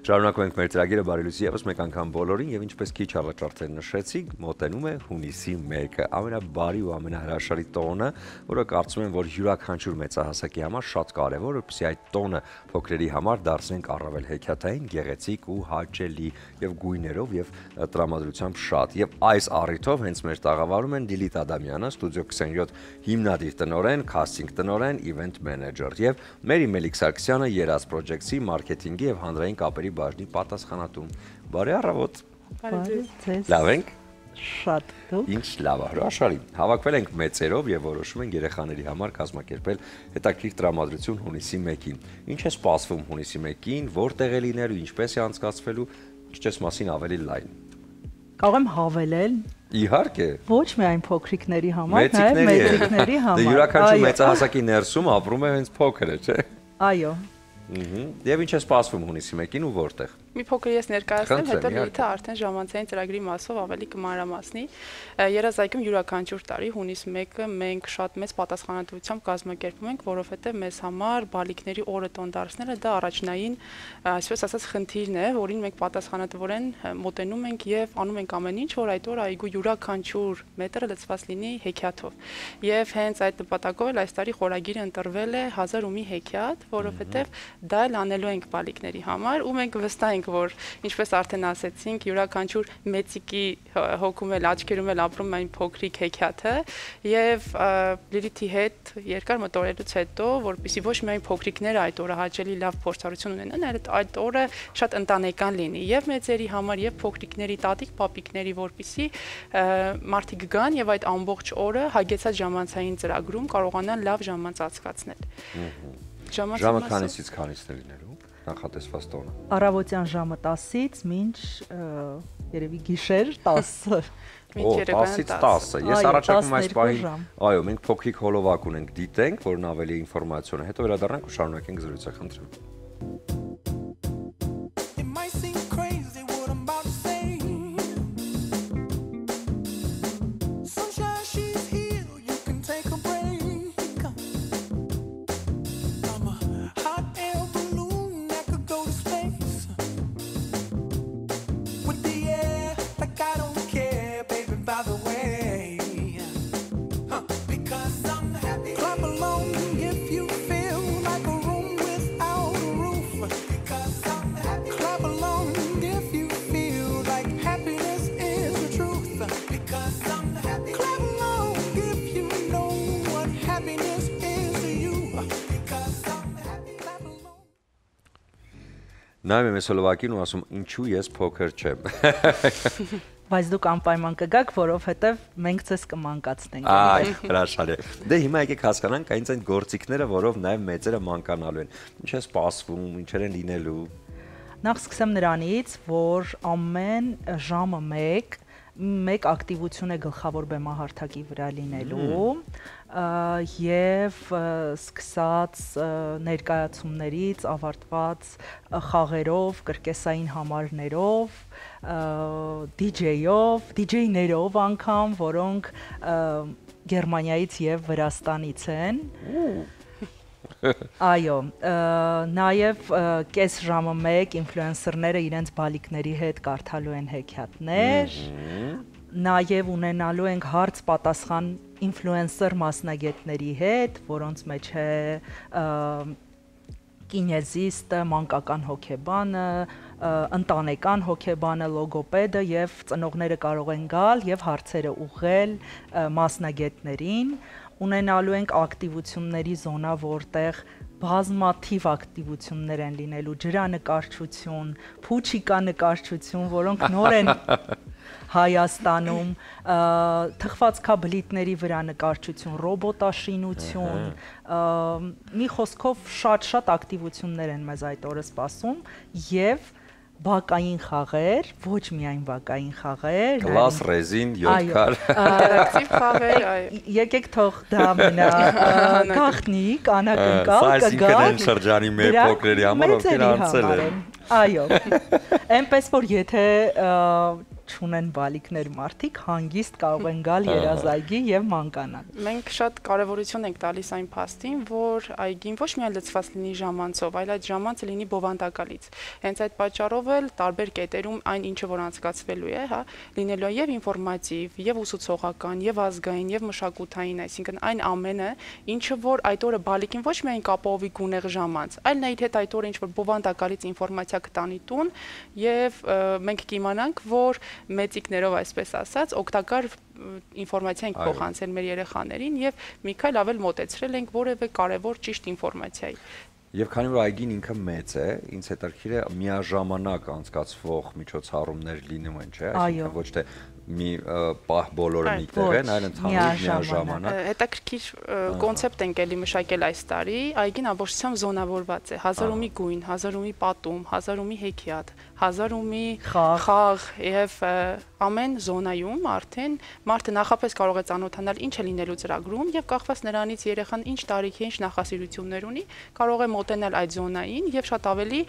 Շարունակում ենք մեր ծրագիրը բարելույթի եւս մեկ անգամ բոլորին եւ ինչպես քիչ առաջ արդեն նշեցիք, մոտենում է հունիսի 1-ը, ամենաբարի ու ամենահրաշալի տոնը, որը կարծում եմ, որ յուրաքանչյուր մեծահասակի համար շատ կարեւոր է, որպեսզի այդ տոնը փոքրերի համար դարձնենք առավել հեքիաթային, գեղեցիկ ու հաճելի եւ գույներով եւ տրամադրությամբ շատ։ Եվ այս առիթով հենց մեր տաղավարում են Դիլիթ Ադամյանը, Ստուդիո 27 հիմնադիր տնօրեն, քաստինգ տնօրեն, իվենթ մենեջեր եւ Մերի Մելիք Սարգսյանը Երազ Projects-ի մարքեթինգի եւ հանրային կապերի բաժնի պատասխանատու։ Բարի առավոտ։ Լավ ենք։ Շատ դուք։ Ինչ լավ, հրաշալի։ Հավաքվել ենք մեծերով եւ որոշում ենք երեխաների համար կազմակերպել հետաքրքիր տրամադրություն հունիսի 1-ին։ Ինչ է սպասվում հունիսի 1-ին, որտեղ է լինելու, ինչպես է անցկացվելու, ճիշտ մասին ավելի լայն։ Կարող եմ հավելել։ Իհարկե։ Ոչ միայն փոքրիկների համար, նաեւ մեծիկների համար։ Դե յուրաքանչյուր մեծահասակի ներսում ապրում է հենց փոքրը, չէ՞։ Այո։ Եվ ինչ է սպասվում հունիսի 1-ին ու որտեղ։ Մի փոքր ես ներկայացնեմ, հետո Լիլիթը արդեն ժամանցային ծրագրի մասով ավելի կմանրամասնի։ Երազայքում յուրաքանչյուր տարի հունիս 1-ը մենք շատ մեծ պատասխանատվությամբ կազմակերպում ենք, որովհետև մեզ համար բալիկների օրը տոն դարձնելը դա առաջնային, այսպես ասած, խնդիրն է, որին մենք պատասխանատվորեն մոտենում ենք եւ անում ենք ամեն ինչ, որ այդ օրը այգու յուրաքանչյուր մետրը լցված լինի հեքիաթով։ Եվ հենց այդ նպատակով էլ այս տարի խորագիրը ընտրվել է 1001 հեքիաթ, որովհետև դա էլ անելու ենք բալիկների համար ու մենք վստահ ենք, որ ինչպես արդեն ասեցինք, յուրաքանչյուր մեծիկի հոգում էլ աչքերում էլ ապրում այն փոքրիկ հեքիաթը եւ Լիլիթի հետ երկար մտորելուց հետո, որպեսզի ոչ միայն փոքրիկները այդ օրը հաճելի լավ փորձառություն ունենան, այլ այդ օրը շատ ընտանեկան լինի եւ մեծերի համար եւ փոքրիկների տատիկ պապիկների, որպեսզի մարդիկ գան եւ այդ ամբողջ օրը հագեցած ժամանցային ծրագրում կարողանան լավ ժամանց անցկացնել։ Ժամը քանիսից քանիսն է լինելու նախատեսված տոնը։ Առավոտյան ժամը 10-ից մինչ երևի գիշեր 10։ Օ, 10-ից 10-ը։ Ես առաջարկում այս պահին, այո, մենք փոքրիկ հոլովակ ունենք, դիտենք, որն ավելի ինֆորմացիոն է, հետո վերադառնանք ու շարունակենք զրույցը, խնդրեմ։ Նայում եմ ես հոլովակին ու ասում, ինչու ես փոքր չեմ։ Բայց դուք անպայման կգաք, որովհետև մենք ձեզ կմանկացնենք։ Այ, հրաշալի է։ Դե հիմա եկեք հասկանանք այնց այն գործիքները, որով նաև մեծերը մանկանալու են։ Ինչ է սպասվում, ինչեր են լինելու։ Նախ սկսեմ նրանից, որ ամեն ժամը 1 ակտիվություն է գլխավոր բեմահարթակի վրա լինելու եւ սկսած ներկայացումներից ավարտված խաղերով, կրկեսային համարներով, DJ-ներով անգամ, որոնք Գերմանիայից եւ Վրաստանից են։ Այո, նաև կես ժամը 1 ինֆլուենսերները իրենց բալիկների հետ կարդալու են հեքիաթներ, նաև ունենալու ենք հարց-պատասխան ինֆլուենսեր մասնագետների հետ, որոնց մեջ է կինեզիստը, մանկական հոգեբանը, ընտանեկան հոգեբանը, լոգոպեդը եւ ծնողները կարող են գալ եւ հարցերը ուղղել մասնագետներին։ Ունենալու ենք ակտիվությունների զոնա, որտեղ բազմաթիվ ակտիվություններ են լինելու, ջրանկարչություն, փուչիկա նկարչություն, որոնք նոր են Հայաստանում, թխվածքաբլիթների վրա նկարչություն, ռոբոտաշինություն, մի խոսքով շատ ակտիվություններ են մեզ այդ օրը սպասում եւ բակային խաղեր, ոչ միայն բակային խաղեր, կլաս, ռեզին, 7 քար, ինտերակտիվ խաղեր, եկեք թող դա մնա գաղտնիք, անակնկալ, կգա։ Սա այսինքն շրջանի մեր փոքրերի համար ովքեր անցել են։ Այո։ Այնպես որ եթե չունեն բալիկներ մարդիկ հանգիստ կարող են գալ երազայգի եւ մանկանալ։ Մենք շատ կարևորություն ենք տալիս այն փաստին, որ այգին ոչ միայն լցված լինի ժամանցով, այլ այդ ժամանցը լինի բովանդակալից։ Հենց այդ պատճառով էլ տարբեր կետերում այն ինչը որ անցկացվելու է, հա, լինելու է եւ ինֆորմատիվ, եւ ուսուցողական, եւ ազգային, եւ մշակութային, այսինքն այն ամենը, ինչը որ այդ օրը բալիկին ոչ միայն կապովի գունեղ ժամանց, այլ նա իր հետ այդ օրը ինչ որ բովանդակալից ինֆորմացիա կտանի տուն եւ մենք կիմանանք, որ մեծիկներով այսպես ասած օգտակար ինֆորմացիա ենք փոխանցել մեր երեխաներին եւ մի քայլ ավել մոտեցրել ենք որևէ կարեւոր ճիշտ ինֆորմացիայի։ Եվ քանի որ այգին ինքը մեծ է, ինձ հետաքրքիր է միաժամանակ անցկացվող միջոցառումներ լինում են, չէ՞, այսինքն ոչ թե մի պահ բոլորը մի տեղ են, այլ ընդհանուր միաժամանակ։ Հետաքրքիր կոնցեպտ ենք էլի մշակել այս տարի, այգին ամբողջությամբ զոնավորված է, 1000 ու մի գույն, 1000 ու մի պատում, 1000 ու մի հեքիաթ, 1000 ու մի խաղ եւ ամեն զոնայում արդեն մարդը նախապես կարող է ծանոթանալ ինչ է լինելու ծրագրում եւ կախված նրանից երեխան ինչ տարիքի, ինչ նախասիրություններ ունի, կարող է մոտենալ այդ զոնային եւ շատ ավելի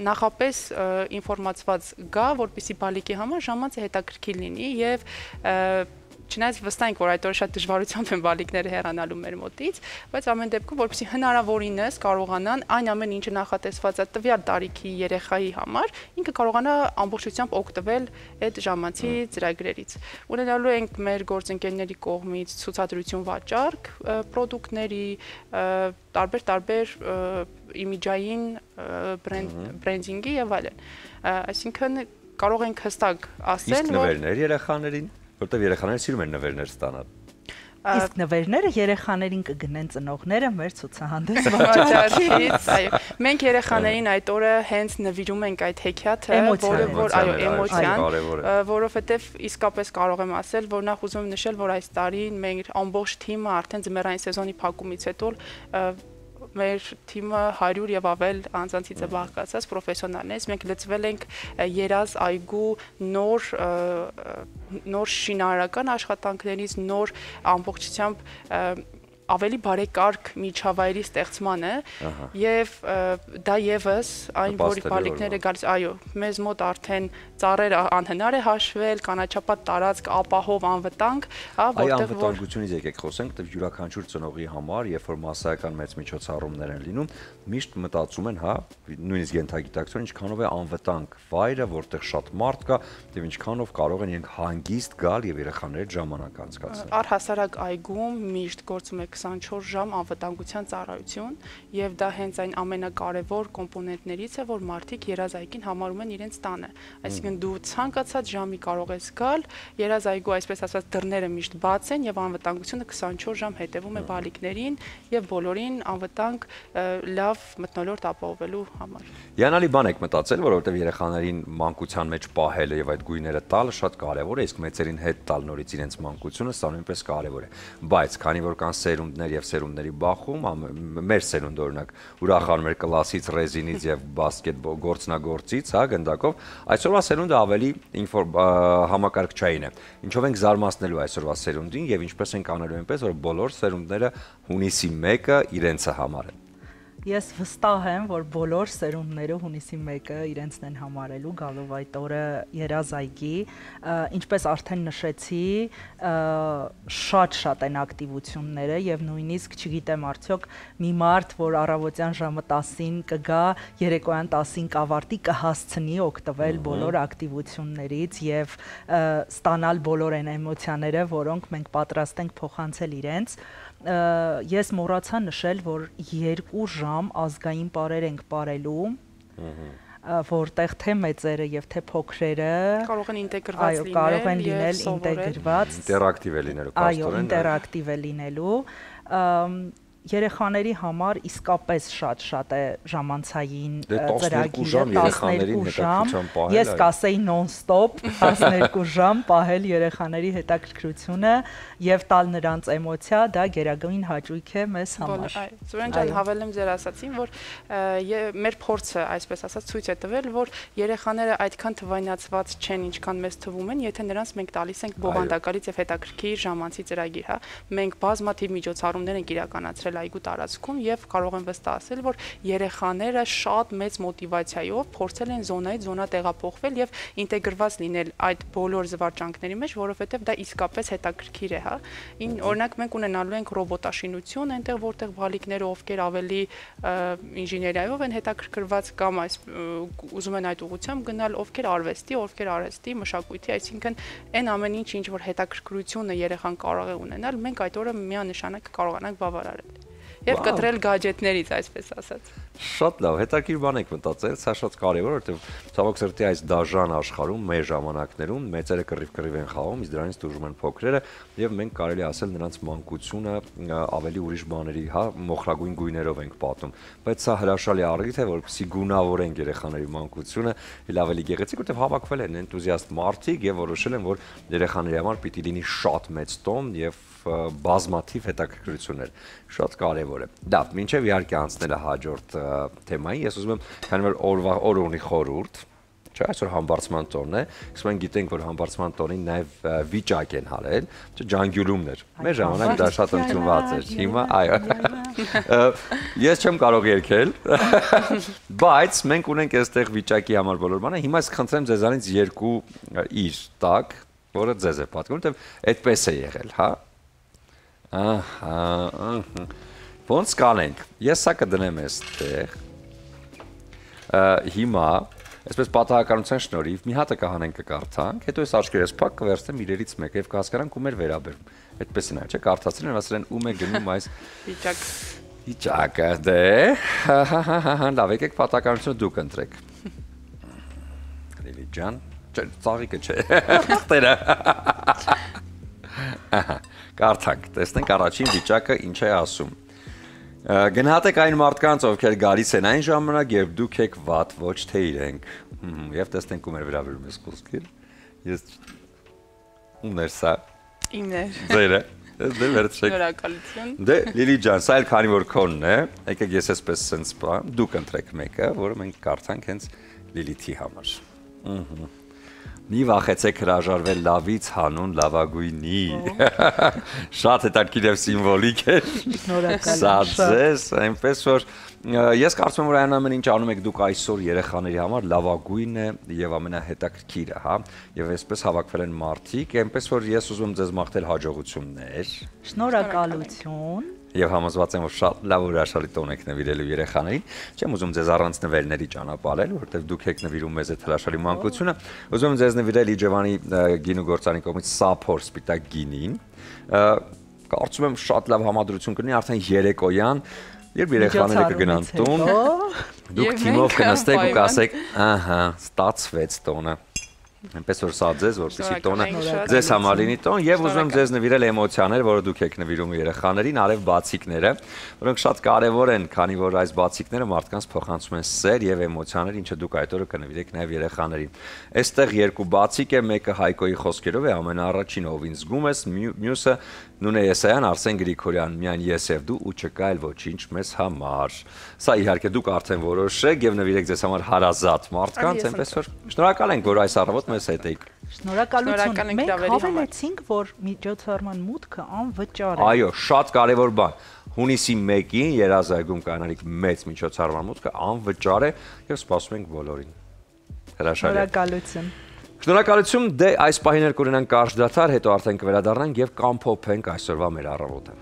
նախապես ինֆորմացված գա, որպեսզի բալիկի համար ժամանցը հետաքրքիր լինի եւ չնայած վստահ ենք, որ այդ օրը շատ դժվարությամբ են բալիկները հեռանալու մեր մոտից, բայց ամեն դեպքում որպեսզի հնարավորինս կարողանան այն ամեն ինչը նախատեսված է տվյալ տարիքի երեխայի համար, ինքը կարողանա ամբողջությամբ օգտվել այդ ժամանցի ծրագրերից։ Ունենալու ենք մեր գործընկերների կողմից ցուցադրություն վաճառք, պրոդուկտների, տարբեր իմիջային բրենդինգի եւ այլն։ Այսինքն կարող ենք հստակ ասել, որ նվերներ երեխաներին, որտեղ երեխաները սիրում են նվերներ ստանալ։ Իսկ նվերները երեխաներին կգնեն ծնողները մեր ցուցահանդես վաճառքից, այո։ Մենք երեխաներին այդ օրը հենց նվիրում ենք այդ հեքիաթը, որը որ այո, էմոցիան, որովհետև իսկապես կարող եմ ասել, որ նախ ուզում եմ նշել, որ այս տարի մեր ամբողջ թիմը արդեն ձմեռային սեզոնի փակումից հետո մեր թիմը 100 եւ ավել անձանցից է բաղկացած պրոֆեսիոնալներից, մենք լծվել ենք երազ այգու նոր շինարարական աշխատանքներից, նոր ամբողջությամբ ավելի բարեկարգ միջավայրի ստեղծմանը եւ դա եւս այն որի բալիկները գալիս այո մեզ մոտ արդեն ծառերը անհնար է հաշվել կանաչապատ տարածք ապահով անվտանգ որտեղ անվտանգությունից եկեք խոսենք դեռ յուրաքանչյուր ծնողի համար երբ որ մասսայական մեծ միջոցառումներ են լինում միշտ մտածում են հա նույնիսկ ենթագիտակցություն ինչքանով է անվտանգ վայրը որտեղ շատ մարդ կա եւ ինչքանով կարող են իրենք հանգիստ գալ եւ երեխաների ժամանակ անցկացնել առհասարակ այգում միշտ գործում է 24 ժամ անվտանգության ծառայություն եւ դա հենց այն ամենակարևոր կոմպոնենտներից է, որ մարդիկ երազայգին համարում են իրենց տանը։ Այսինքն դու ցանկացած ժամի կարող ես գալ, երազայգու այսպես ասած դռները միշտ բաց են եւ անվտանգությունը 24 ժամ հետեւում է բալիկներին եւ բոլորին անվտանգ լավ մթնոլորտ ապահովելու համար։ Յանալի բան եք մտածել, որովհետեւ երեխաներին մանկության մեջ պահելը եւ այդ գույները տալը շատ կարեւոր է, իսկ մեծերին հետ տալ նորից իրենց մանկությունը սա նույնպես կարեւոր է։ Բայց քանի որ կան սերունդներ եւ սերունդների բախում, մեր սերունդը օրինակ ուրախանում էր կլասից, ռեզինից եւ բասկետբոլ գործնագործից, հա, գնդակով, այսօրվա սերունդը ավելի համակարգչային է։ Ինչով ենք զարմացնելու այսօրվա սերունդին եւ ինչպես ենք անելու այնպես, որ բոլոր սերունդները հունիսի 1-ը իրենցը համարեն։ Ես վստահ եմ, որ բոլոր սերունդները հունիսի 1-ը իրենցն են համարելու գալով այդ օրը երազայգի, ինչպես արդեն նշեցի, շատ են ակտիվությունները եւ նույնիսկ չգիտեմ արդյոք մի մարդ, որ առավոտյան ժամը 10-ին կգա, երեկոյան 10-ին կավարտի կհասցնի օգտվել բոլոր ակտիվություններից եւ ստանալ բոլոր այն էմոցիաները, որոնք մենք պատրաստ ենք փոխանցել իրենց ես մոռացա նշել, որ 2 ժամ ազգային պարեր ենք ապրելու, որտեղ թե մեծերը եւ թե փոքրերը կարող են ինտեգրված լինել, կարող են լինել ինտեգրված, ինտերակտիվ է լինելու, այո, ինտերակտիվ է լինելու, երեխաների համար իսկապես շատ է ժամանցային ծրագիրը 12 ժամ ես կասեի non-stop 12 ժամ պահել երեխաների հետաքրքրությունը եւ տալ նրանց էմոցիա դա գերագույն հաճույք է մեզ համար Սուրեն ջան հավելեմ ձեր ասացին որ մեր փորձը այսպես ասած ցույց է տվել որ երեխաները այդքան թվայնացված չեն ինչքան մեզ թվում են եթե նրանց մենք տալիս ենք բովանդակալից եւ հետաքրքիր ժամանցի ծրագիր հա մենք բազմաթիվ միջոցառումներ ենք իրականացրել քշել այգու տարածքում եւ կարող եմ վստահել, որ երեխաները շատ մեծ մոտիվացիայով փորձել են զոնայից զոնա տեղափոխվել եւ ինտեգրված լինել այդ բոլոր զվարճանքների մեջ, որովհետեւ դա իսկապես հետաքրքիր է, հա։ Օրինակ մենք ունենալու ենք ռոբոտաշինություն, այնտեղ որտեղ բալիկները ովքեր ավելի ինժեներիայով են հետաքրքրված կամ այս ուզում են այդ ուղղությամբ գնալ, ովքեր արվեստի, մշակույթի, այսինքն այն ամեն ինչ որ հետաքրքրությունը երեխան կարող է ունենալ, մենք այդ օրը միանշանակ կարողանանք բավարարել եւ կտրել գadgetներից, այսպես ասած։ Շատ լավ, հետաքրքիր բան եք մտածել, սա շատ կարևոր է, որովհետեւ ցավոք սրտի այս դաժան աշխարհում մեր ժամանակներում մեծերը կռիվ են խաղում, իսկ դրանից դուրժում են փոքրերը եւ մենք կարելի ասել նրանց մանկությունը ավելի ուրիշ բաների, հա, մոխրագույն գույներով ենք պատում, բայց սա հրաշալի առիթ է, որպեսզի գունավորենք երեխաների մանկությունը, ել ավելի գեղեցիկ, որովհետեւ հավաքվել են էնտուզիաստ մարդիկ եւ որոշել են, որ երեխաների համար պիտի լինի շատ մեծ տոն եւ բազմաթիվ հետաքրքրություններ, շատ կարևոր է։ Դա, մինչև իհարկե անցնելը հաջորդ թեմային, ես ուզում եմ, քանի որ օր ունի խորհուրդ, չէ, այսօր համբարձման տոնն է, իսկ մենք գիտենք, որ համբարձման տոնին նաև վիճակ են հարել, չէ, ջանգյուլումներ։ Մեր ժամանակ դա շատ ընդունված էր։ Հիմա, այո։ Ես չեմ կարող երգել, բայց մենք ունենք այստեղ վիճակի համար բոլոր բանը։ Հիմա ես խնդրեմ ձեզանից երկու իր տակ, որը ձեզ է պատկանում, որտեղ այդպես է եղել, հա։ Ոնց կանենք, ես սա կդնեմ այստեղ, հիմա, այսպես պատահականության շնորհիվ, մի հատը կհանենք կկարդանք, հետո ես աչքերս փակ կվերցնեմ իրերից մեկը եւ կհասկանանք ում էր վերաբերում, այդպես են, չէ, կարդացրին եւ ասել են ում է գնում այս վիճակը, դե, լավ, եկեք պատահականությունը դուք ընտրեք, Լիլի ջան, ծաղիկը չէ, խտերը, Կարդանք, տեսնենք առաջին վիճակը ինչ է ասում։ Գնահատեք այն մարդկանց, ովքեր գալիս են այն ժամանակ, երբ դուք եք վատ, ոչ թե իրենք։ Եվ տեսնենք ում էր վերաբերում ես խոսքեր։ Ես ումն էր սա։ Իմն էր։ Ձերը։ Դե վերցրեք։ Շնորհակալություն։ Դե Լիլի ջան, սա էլ քանի որ քոնն է, եկեք ես էսպես sense բան, դուք ընտրեք մեկը, որը մենք կարդանք հենց Լիլիթի համար։ Մի վախեցեք հրաժարվել լավից հանուն լավագույնի։ Շատ հետաքրքիր եւ սիմվոլիկ է։ Շնորհակալ Սա ձեզ, այնպես որ ես կարծում եմ որ այն ամեն ինչ անում եք դուք այսօր երեխաների համար լավագույնն է եւ ամենահետաքրքիրը, հա։ Եվ այսպես հավաքվել են մարդիկ, այնպես որ ես ուզում եմ ձեզ մաղթել հաջողություններ։ Շնորհակալություն։ Եվ համոզված եմ, որ շատ լավ ու հրաշալի տոն եք նվիրելու երեխաներին։ Չեմ ուզում ձեզ առանց նվերների ճանապարհել, որովհետև դուք եք նվիրում մեզ այդ հրաշալի մանկությունը։ Ուզում եմ ձեզ նվիրել Իջևանի գինու գործարանի կողմից Սափոր սպիտակ գինին։ Կարծում եմ շատ լավ համադրություն կլինի արդեն երեկոյան, երբ երեխաները կգնան տուն, դուք թիմով կնստեք ու կասեք, ահա, ստացվեց տոնը։ Այնպես որ սա ձեզ, որպեսզի տոնը ձեզ համար լինի տոն եւ ուզում եմ ձեզ նվիրել էմոցիաներ, որը դուք եք նվիրում երեխաներին, արև բացիկները, որոնք շատ կարեւոր են, քանի որ այս բացիկները մարդկանց փոխանցում են սեր եւ էմոցիաներ, ինչը դուք այդ օրը կնվիրեք նաեւ երեխաներին։ Այստեղ երկու բացիկ է, մեկը Հայկոյի խոսքերով է, ամենաառաջին ով ինձ զգում ես, մյուսը Նունե Եսայան, Արսեն Գրիգորյան, միայն ես եւ դու ու չկա այլ ոչինչ մեզ համար։ Սա իհարկե դուք արդեն որոշեք եւ նվիրեք ձեզ համար հարազատ մարդկանց, այնպես որ շնորհակալ ենք, որ այս առավոտ մեզ հետ եք։ Շնորհակալություն։ Մենք հավելեցինք, որ միջոցառման մուտքը անվճար է։ Այո, շատ կարևոր բան։ Հունիսի 1-ին Երազայգում կանանիք մեծ միջոցառման մուտքը անվճար է եւ սպասում ենք բոլորին։ Հրաշալի։ Շնորհակալություն։ Շնորհակալություն, դե այս պահին կունենանք կարճ դադար, հետո արդեն կվերադառնանք եւ կամփոփենք այսօրվա մեր առավոտը։